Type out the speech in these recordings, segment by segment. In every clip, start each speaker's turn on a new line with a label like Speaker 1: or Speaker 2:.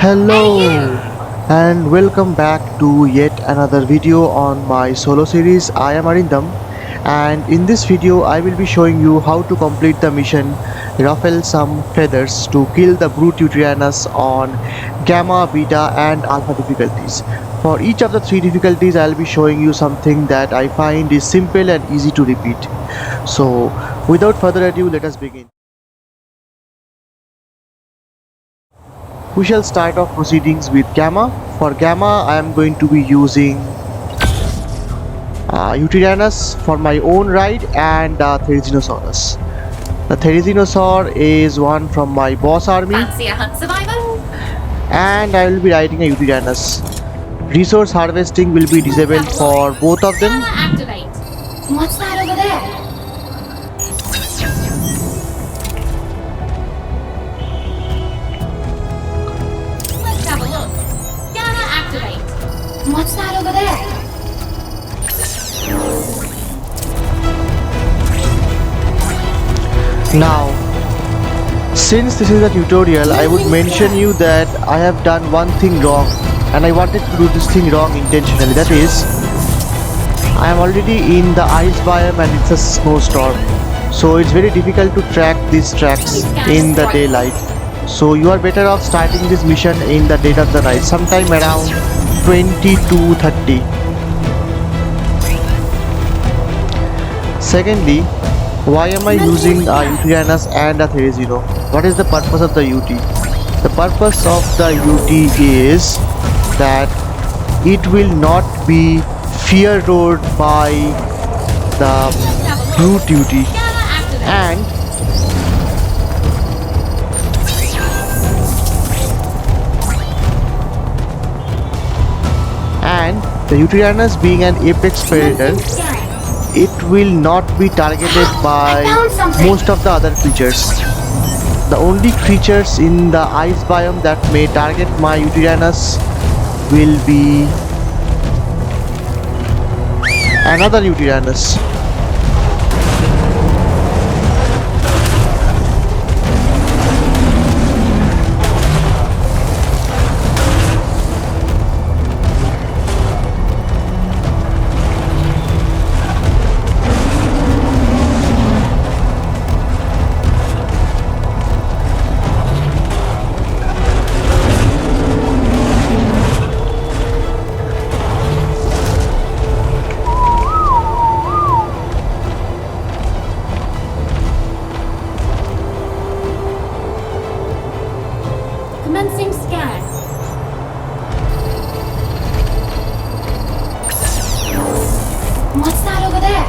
Speaker 1: Hello and welcome back to yet another video on my solo series. I am Arindam, and in this video I will be showing you how to complete the mission Ruffle Some Feathers to kill the brute Yutyrannus on Gamma, Beta and Alpha difficulties. For each of the three difficulties I will be showing you something that I find is simple and easy to repeat. So without further ado, let us begin. We shall start off proceedings with Gamma. For Gamma, I am going to be using Yutyrannus for my own ride and Therizinosaurus. The Therizinosaur is one from my boss army.
Speaker 2: Fancy a hunt survivor?
Speaker 1: And I will be riding a Yutyrannus. Resource harvesting will be disabled for both of them.
Speaker 2: Activate. What's that over there? Let's have a look. Gamma activate. What's that over there?
Speaker 1: Now, since this is a tutorial, I would mention you that I have done one thing wrong, and I wanted to do this thing wrong intentionally. That is, I am already in the ice biome and it's a snowstorm, so it's very difficult to track these tracks in the daylight. So you are better off starting this mission in the dead of the night, sometime around 20 to 30. Secondly, why am I using a Yutyrannus and a Therizino? What is the purpose of the UT? The purpose of the UT is that it will not be fear-roared by the brute UT, and the Yutyrannus being an apex predator, it will not be targeted by most of the other creatures. The only creatures in the ice biome that may target my Yutyrannus will be another Yutyrannus.
Speaker 2: Commencing scan. What's that over there?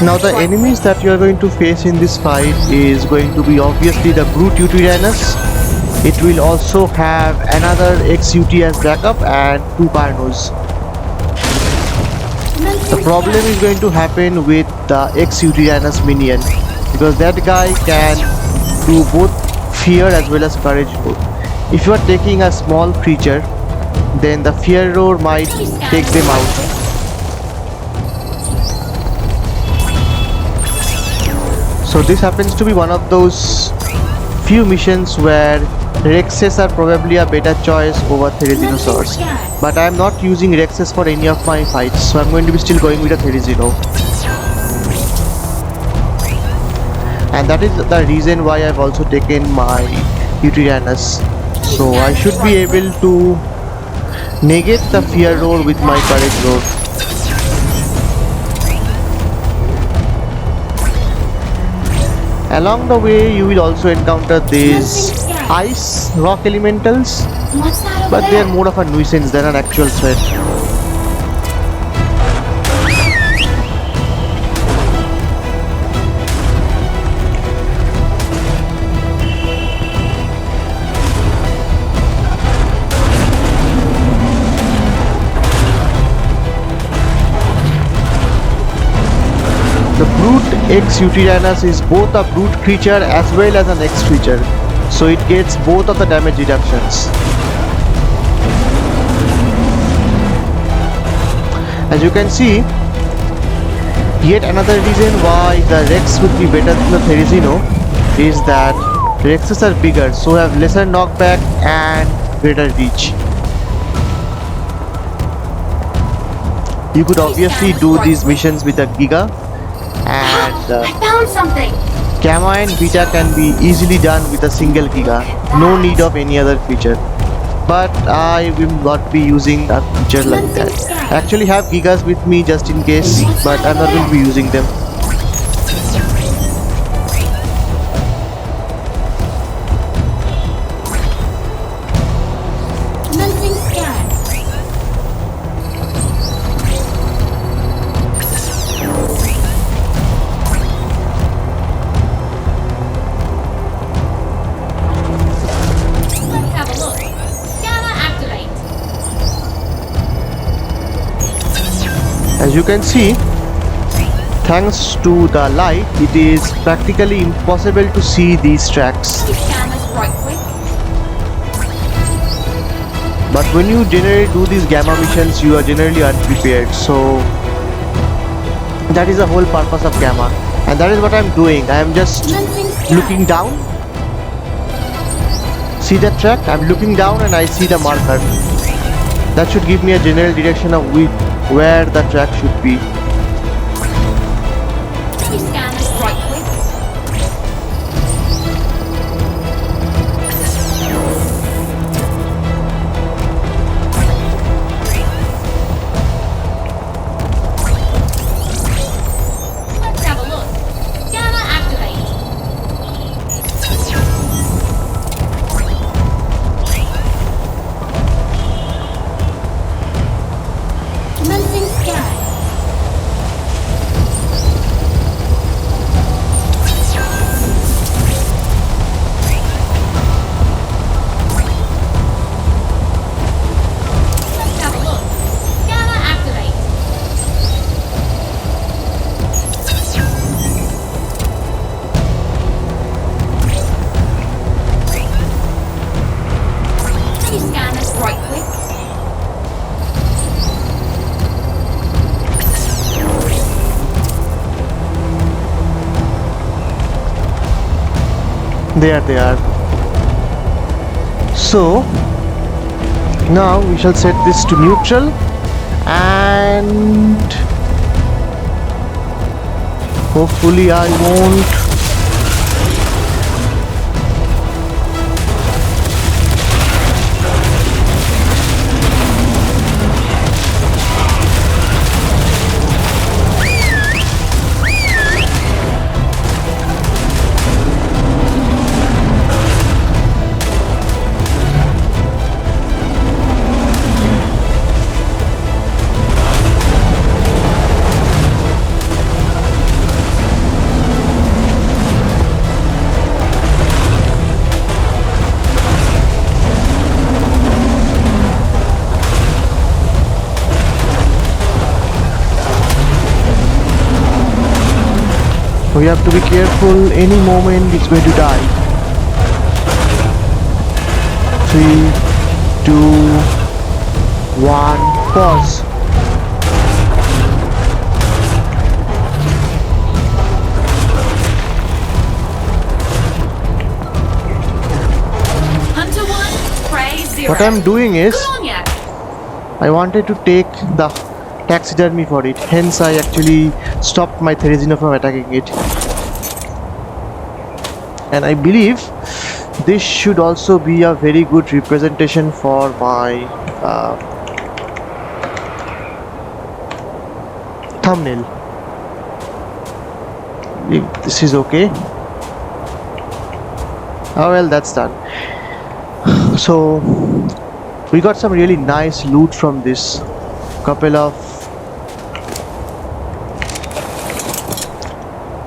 Speaker 1: Now the enemies that you are going to face in this fight is going to be obviously the brute Yutyrannus. It will also have another XUT as backup and two Carnos. The problem is going to happen with the Yutyrannus minion, because that guy can do both fear as well as courage roar. If you are taking a small creature, then the fear roar might take them out. So this happens to be one of those few missions where Rexes are probably a better choice over Therizinosaurs. But I am not using Rexes for any of my fights, so I am going to be still going with a Therizino. And that is the reason why I have also taken my Yutyrannus. So I should be able to negate the fear roar with my courage roar. Along the way you will also encounter these ice rock elementals, but they are more of a nuisance than an actual threat. The brute X Yutyrannus is both a brute creature as well as an X creature, so it gets both of the damage reductions. As you can see, Yet another reason why the Rex would be better than the Therizino is that Rexes are bigger, so have lesser knockback and greater reach. You could obviously do these missions with a Giga, and
Speaker 2: I found something!
Speaker 1: Gamma and Beta can be easily done with a single Giga, no need of any other feature. But I will not be using a feature like that. I actually have Gigas with me just in case, but I'm not going to be using them.
Speaker 2: Commencing scan. Let's have a look. Gamma activate.
Speaker 1: As you can see, thanks to the light, it is practically impossible to see these tracks.
Speaker 2: Can you scan this right quick?
Speaker 1: But when you generally do these gamma missions, you are generally unprepared. So that is the whole purpose of gamma, and that is what I'm doing. I am just
Speaker 2: Commencing scan.
Speaker 1: looking down. See that track? I'm looking down and I see the marker. That should give me a general direction of where the track should be.
Speaker 2: Can you scan this right quick? Let's have a look. Gamma activate. Commencing scan. Let's have a look. Gamma activate. Can you scan this right quick?
Speaker 1: There they are. So now we shall set this to neutral, and hopefully I won't. We have to be careful, any moment it's going to die. 3, 2, 1, pause.
Speaker 2: Hunter 1, prey 0.
Speaker 1: What I'm doing is,
Speaker 2: Cognac.
Speaker 1: I wanted to take the taxidermy for it, hence I actually stopped my Therizino from attacking it. And I believe this should also be a very good representation for my thumbnail. If this is okay. Oh well, that's done. So we got some really nice loot from this. Couple of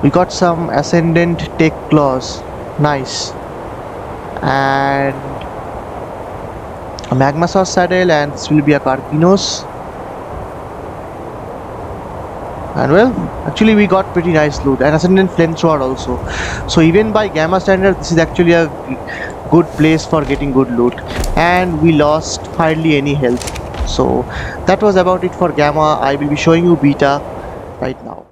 Speaker 1: we got some ascendant tech claws, nice, and a magmasaur saddle, and this will be a Carpinos. And well, actually we got pretty nice loot, and ascendant flamethrower also. So even by gamma standard, this is actually a good place for getting good loot, and we lost hardly any health. So that was about it for gamma. I will be showing you beta right now.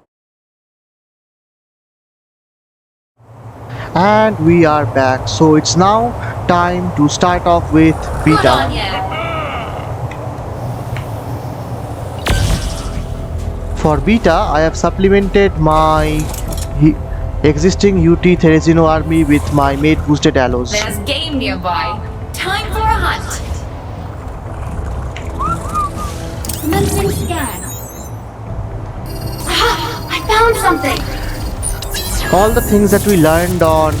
Speaker 1: And we are back. So it's now time to start off with
Speaker 2: Good on
Speaker 1: beta.
Speaker 2: ya.
Speaker 1: For beta, I have supplemented my he- existing UT Therizino army with my mate boosted allos.
Speaker 2: There's game nearby. Time for a hunt. Commencing scan. Ah, I found something.
Speaker 1: All the things that we learned on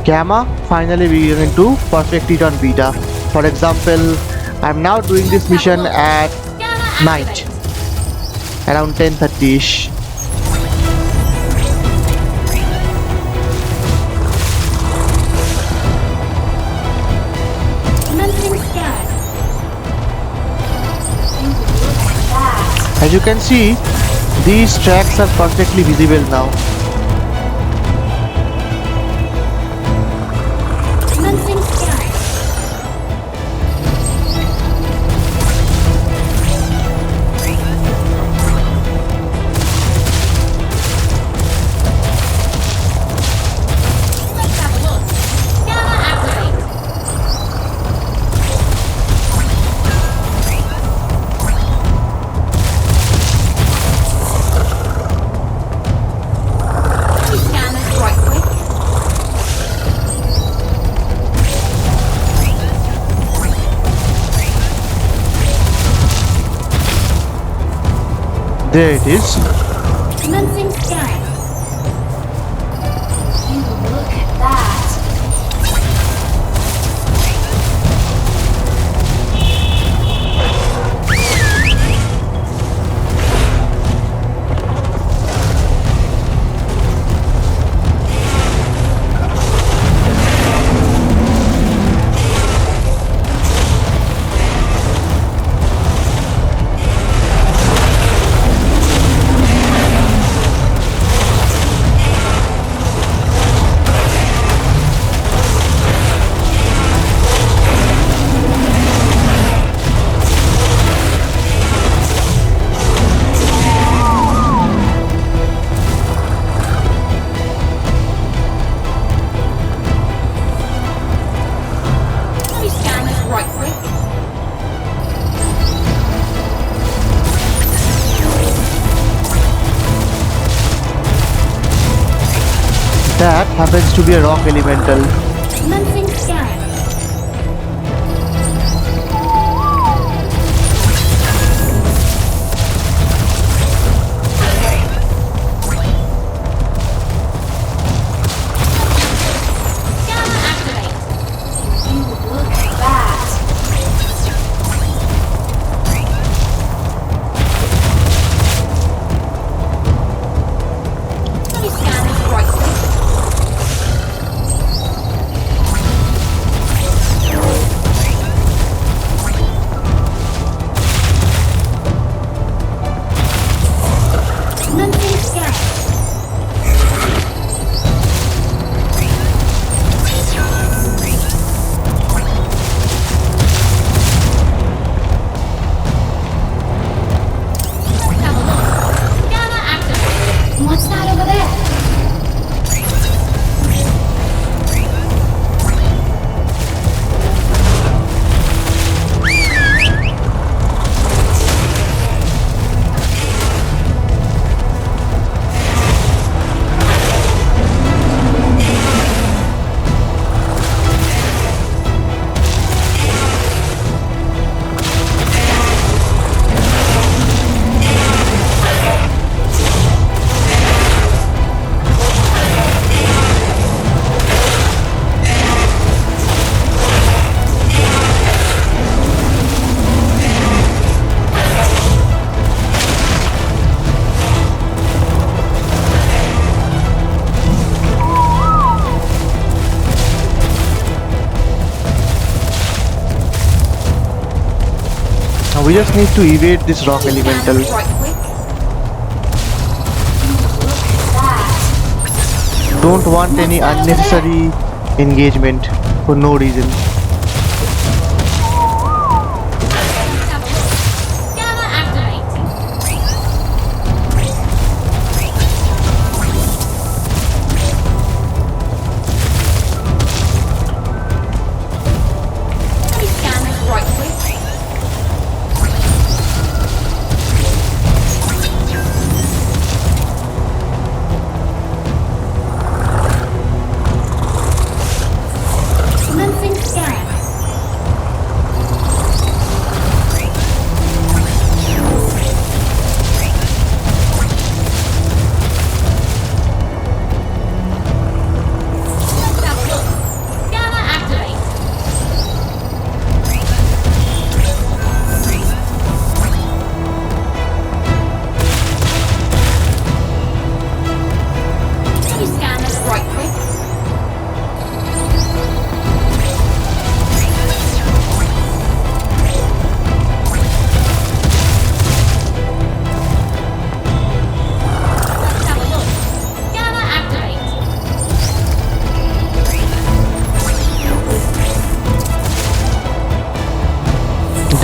Speaker 1: Gamma, finally we are going to perfect it on beta. For example, I'm now doing this mission at
Speaker 2: Gamma
Speaker 1: night,
Speaker 2: activate.
Speaker 1: around 10:30ish.
Speaker 2: Commencing scan. Look at that.
Speaker 1: As you can see, these tracks are perfectly visible now.
Speaker 2: Commencing scan. Let's have a look. Gamma activate. Let me scan this right quick.
Speaker 1: There it is.
Speaker 2: Commencing scan. Look at that. Let me scan this right quick.
Speaker 1: That happens to be a rock elemental.
Speaker 2: Commencing scan. Gamma activate. Look at that. Let me scan this right quick. Commencing scan. Let's have a look. Gamma activate. What's that over there?
Speaker 1: Now we just need to evade this rock
Speaker 2: Let me scan
Speaker 1: elemental.
Speaker 2: this right quick. Look at that.
Speaker 1: Don't want any unnecessary engagement for no reason.
Speaker 2: Let's have a look. Gamma activate.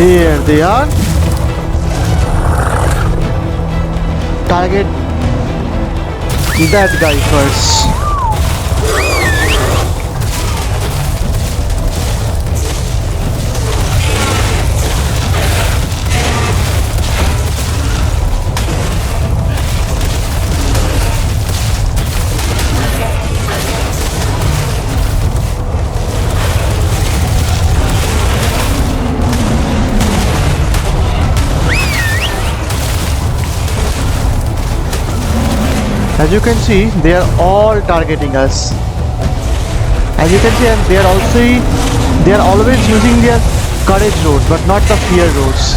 Speaker 1: There they are. Target that guy first. As you can see, they are all targeting us. As you can see, and they are always using their courage road, but not the fear roads.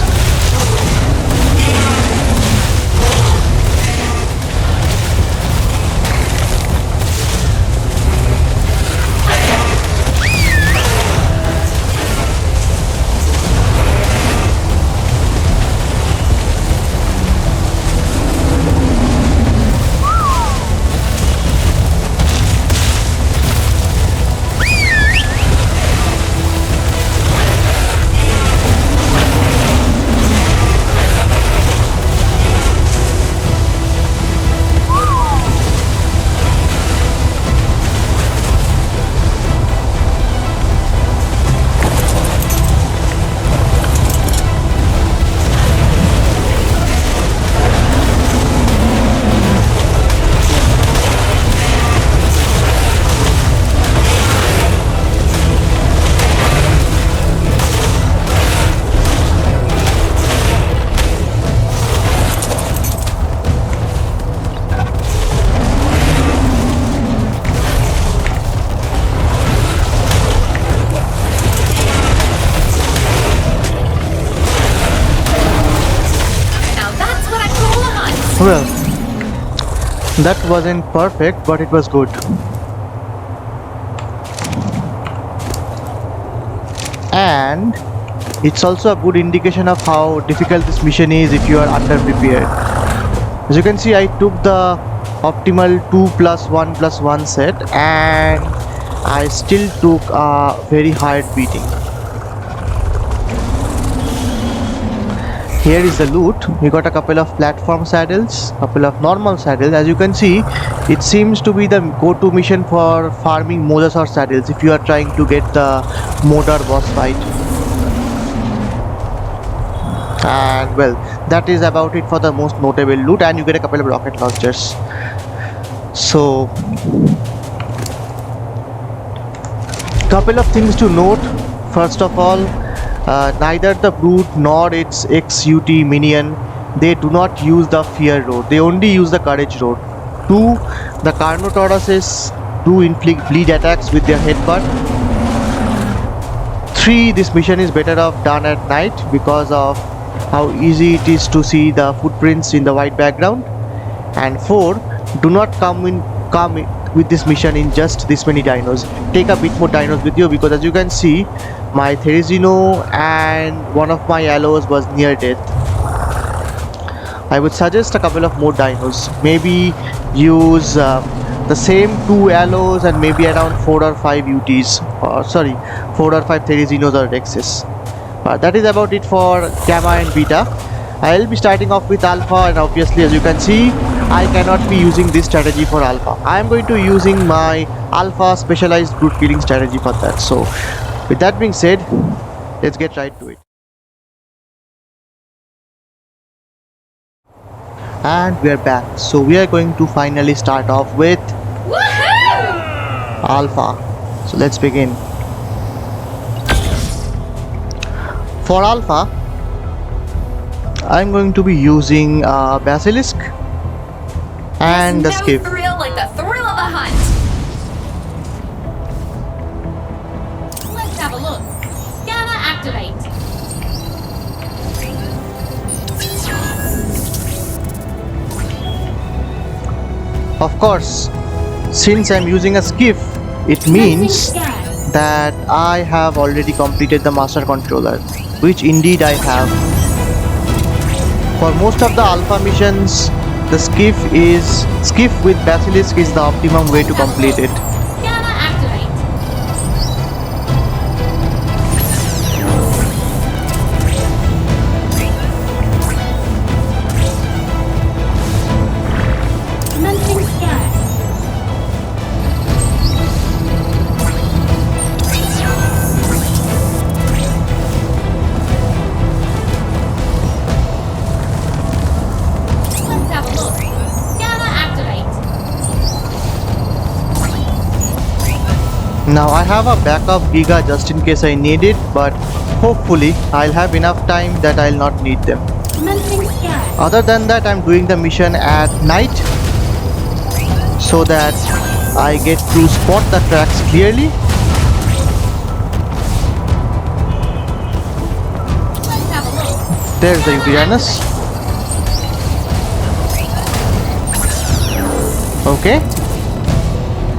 Speaker 1: Well, that wasn't perfect, but it was good. And it's also a good indication of how difficult this mission is if you are underprepared. As you can see, I took the optimal 2+1+1 set and I still took a very hard beating. Here is the loot. We got a couple of platform saddles, couple of normal saddles. As you can see, it seems to be the go-to mission for farming Mosasaur saddles if you are trying to get the Modar boss fight. And well, that is about it for the most notable loot, and you get a couple of rocket launchers. So, couple of things to note. First of all, neither the brute nor its XUT minion, they do not use the fear road, they only use the courage road. 2. The Carnotauruses do inflict bleed attacks with their headbutt. 3. This mission is better off done at night because of how easy it is to see the footprints in the white background. And 4. Do not come in with this mission in just this many dinos. Take a bit more dinos with you, because as you can see, my Therizino and one of my Allos was near death. I would suggest a couple of more dinos. Maybe use the same 2 Allos and maybe around 4 or 5 UTs, or 4 or 5 Therizinos or Rexes. That is about it for Gamma and Beta. I'll be starting off with Alpha, and obviously as you can see, I cannot be using this strategy for Alpha. I am going to be using my Alpha specialized brute killing strategy for that. So with that being said, let's get right to it. And we are back. So we are going to finally start off with Alpha. So let's begin. For Alpha, I'm going to be using Basilisk and the Skiff.
Speaker 2: No thrill like the thrill of a hunt. Let's have a look. Gamma activate.
Speaker 1: Of course, since I'm using a Skiff, it means that I have already completed the Master Controller, which indeed I have. For most of the Alpha missions, the Skiff with Basilisk is the optimum way to complete it.
Speaker 2: Gamma activate.
Speaker 1: Now I have a backup Giga just in case I need it, but hopefully I'll have enough time that I'll not need them.
Speaker 2: Commencing scan.
Speaker 1: Other than that, I'm doing the mission at night so that I get to spot the tracks clearly.
Speaker 2: Let's have a look.
Speaker 1: There's the Yutyrannus. Okay.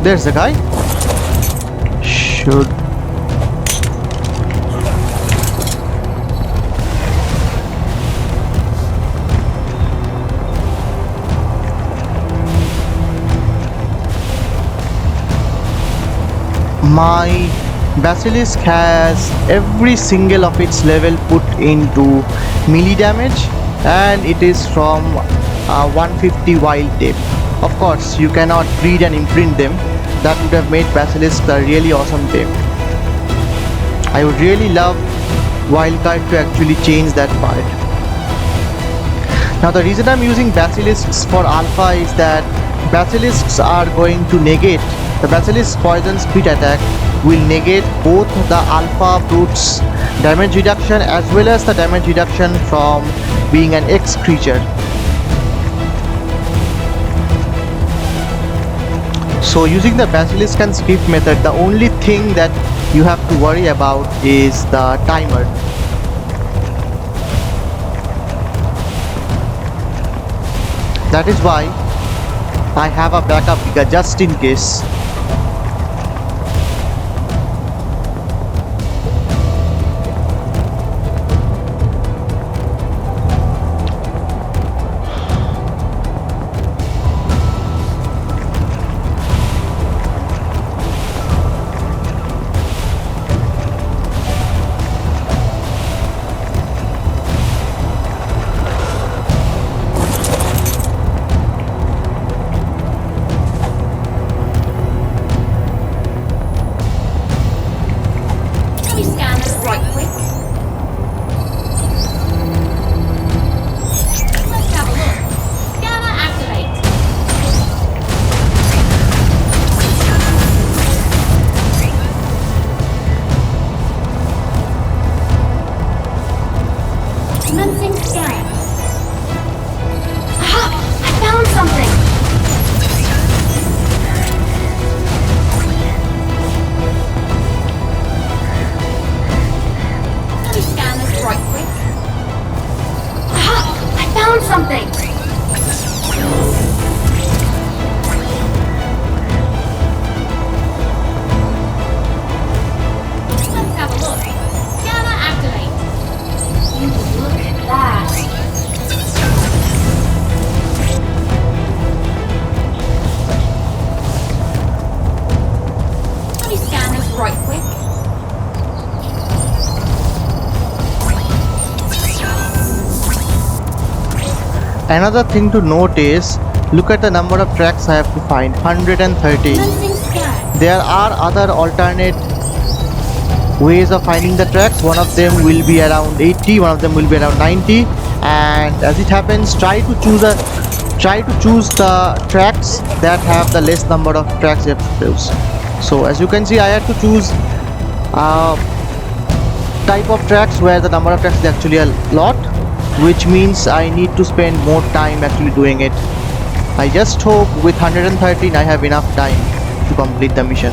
Speaker 1: There's the guy. Should my Basilisk has every single of its level put into melee damage, and it is from 150 wild tape. Of course, you cannot breed and imprint them. That would have made Basilisk a really awesome tape. I would really love Wildcard to actually change that part. Now the reason I'm using Basilisks for Alpha is that Basilisks are going to negate, the Basilisk Poison Speed attack will negate both the Alpha Brute's damage reduction as well as the damage reduction from being an X creature. So using the Basilisk and Skip method, the only thing that you have to worry about is the timer. That is why I have a backup Giga just in case.
Speaker 2: Can we scan this right quick? Let's have a look. Scanner activate. Commencing scan. Aha! I found something! Let me scan this right quick. Aha! I found something! Let's have a look. Scanner activate. Look at that. Let me scan this right quick.
Speaker 1: Another thing to note is, look at the number of tracks I have to find, 130.
Speaker 2: Commencing scan.
Speaker 1: There are other alternate ways of finding the tracks. One of them will be around 80, one of them will be around 90, and as it happens, try to choose the tracks that have the less number of tracks you have to choose. So as you can see, I had to choose type of tracks where the number of tracks is actually a lot, which means I need to spend more time actually doing it. I just hope with 113 I have enough time to complete the mission.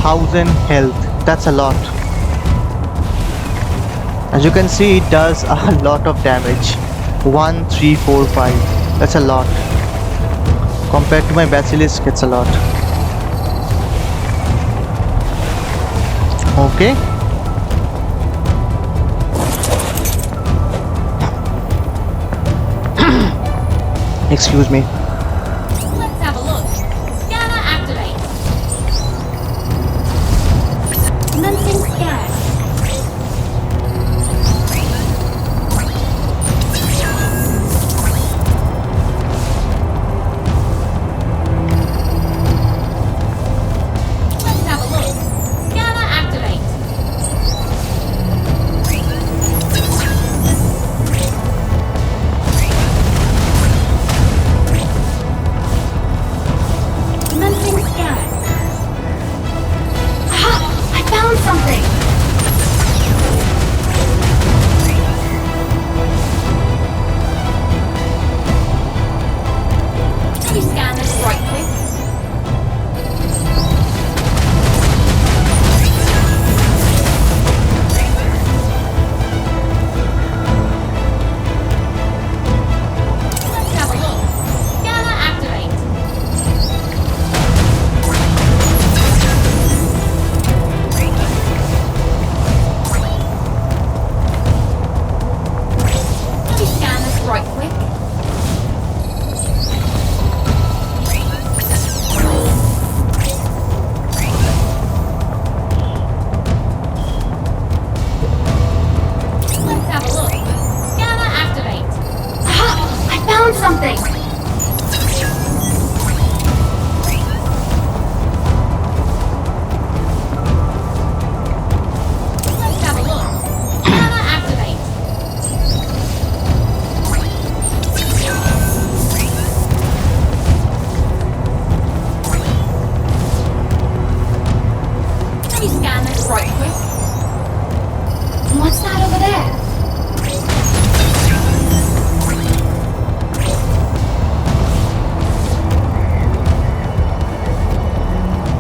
Speaker 1: 1000 health. That's a lot. As you can see, it does a lot of damage. 1, 3, 4, 5. That's a lot. Compared to my Basilisk, it's a lot. Okay. Excuse me.
Speaker 2: Let's have a look. Scanner activate. Commencing scan. Let's have a look. Scanner activate. Commencing scan. Aha! I found something! Can you scan this right quick? Let's have a look. Scanner activate. Can you scan this right quick? Let's have a look. Scanner activate. Aha! I found something! Let's have a look. Scanner activate. Can you scan this right quick? What's that over there?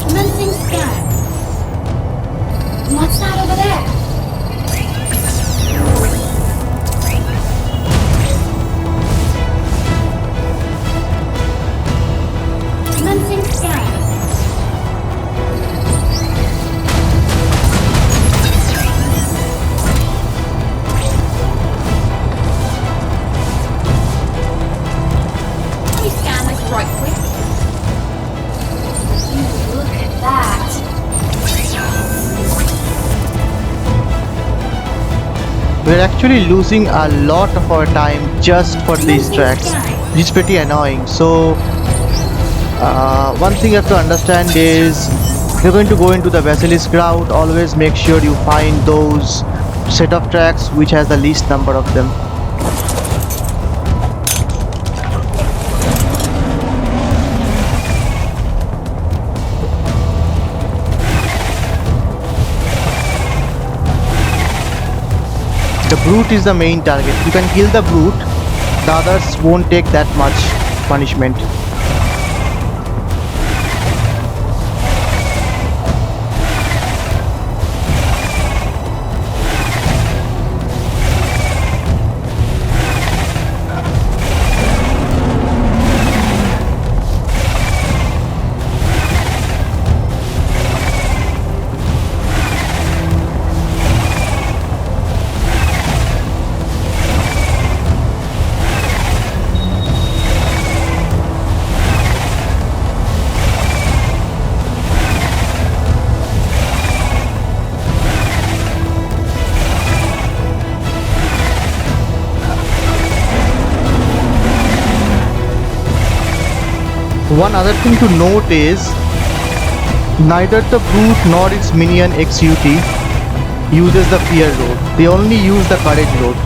Speaker 2: Commencing scan. What's that over there? Commencing scan. Can you scan this right quick? Ooh, look at that.
Speaker 1: We're actually losing a lot of our time just for these tracks, which is pretty annoying. So one thing you have to understand is, if you're going to go into the Basilisk route, always make sure you find those set of tracks which has the least number of them. The brute is the main target. You can kill the brute, the others won't take that much punishment. One other thing to note is, neither the brute nor its minion XUT uses the fear load. They only use the courage load.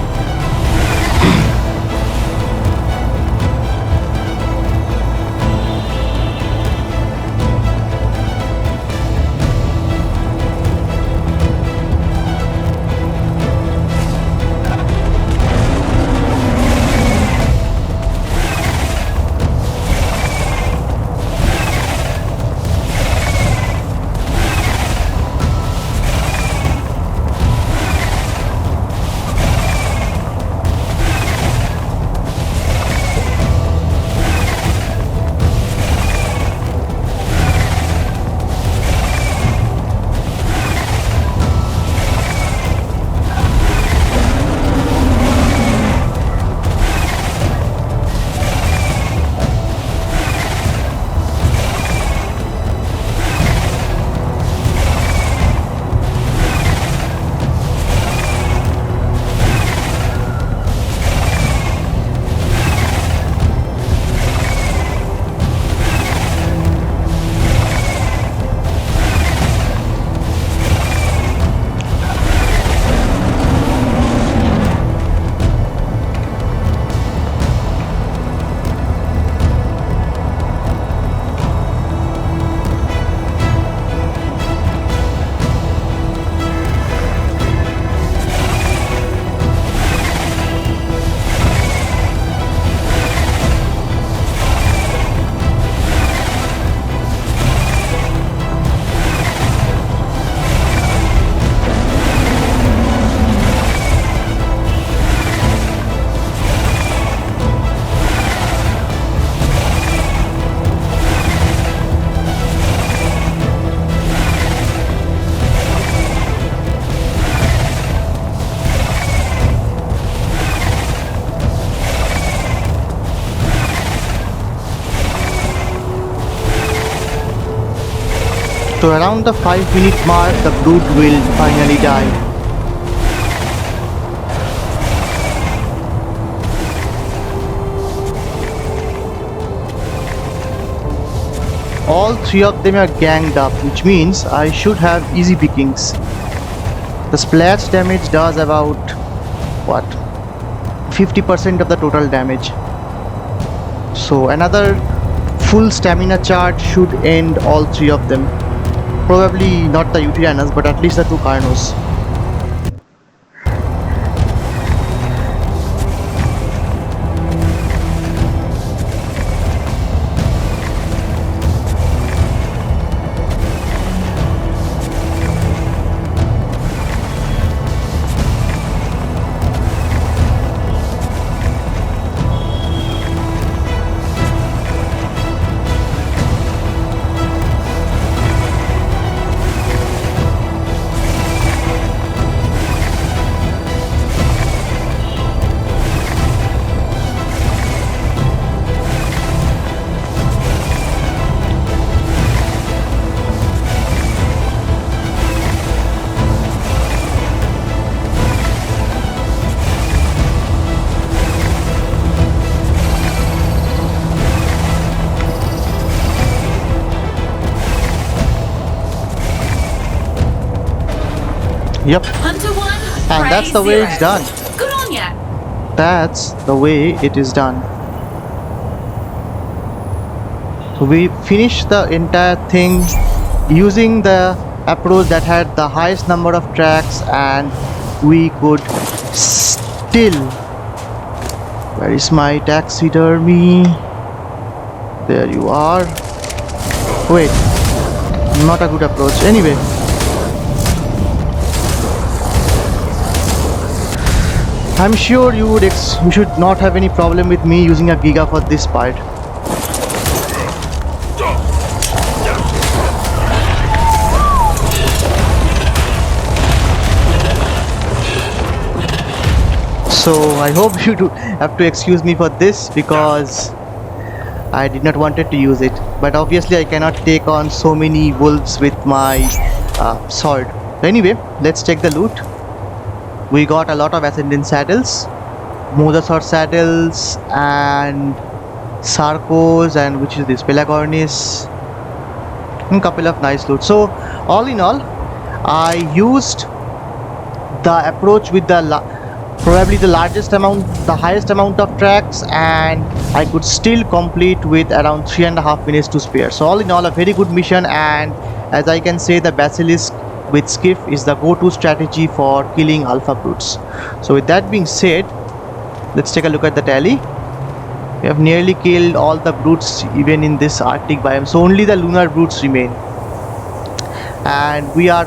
Speaker 1: So around the 5-minute mark, the brute will finally die. All three of them are ganged up, which means I should have easy pickings. The splash damage does about, what, 50% of the total damage. So another full stamina charge should end all three of them. Probably not the Yutyrannus, but at least the two Carnos. Yep,
Speaker 2: Hunter 1,
Speaker 1: and that's the way it's done.
Speaker 2: Good on ya.
Speaker 1: That's the way it is done. So we finished the entire thing using the approach that had the highest number of tracks, and we could still... Where is my taxidermy? There you are. Wait, not a good approach. Anyway, I'm sure you should not have any problem with me using a Giga for this part. So I hope you do have to excuse me for this, because I did not wanted to use it. But obviously I cannot take on so many wolves with my sword. Anyway, let's take the loot. We got a lot of Ascendant saddles, Mosasaur saddles, and Sarcos, and which is this, Pelagornis, and couple of nice loot. So all in all, I used the approach with the probably the largest amount, the highest amount of tracks, and I could still complete with around 3.5 minutes to spare. So all in all, a very good mission, and as I can say, the Basilisk with Skiff is the go-to strategy for killing alpha brutes. So with that being said, let's take a look at the tally. We have nearly killed all the brutes even in this Arctic biome, so only the lunar brutes remain, and we are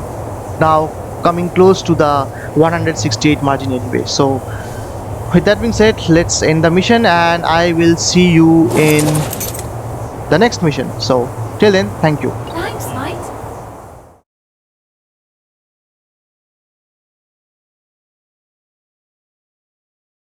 Speaker 1: now coming close to the 168 margin anyway. So with that being said, let's end the mission, and I will see you in the next mission. So till then, thank you.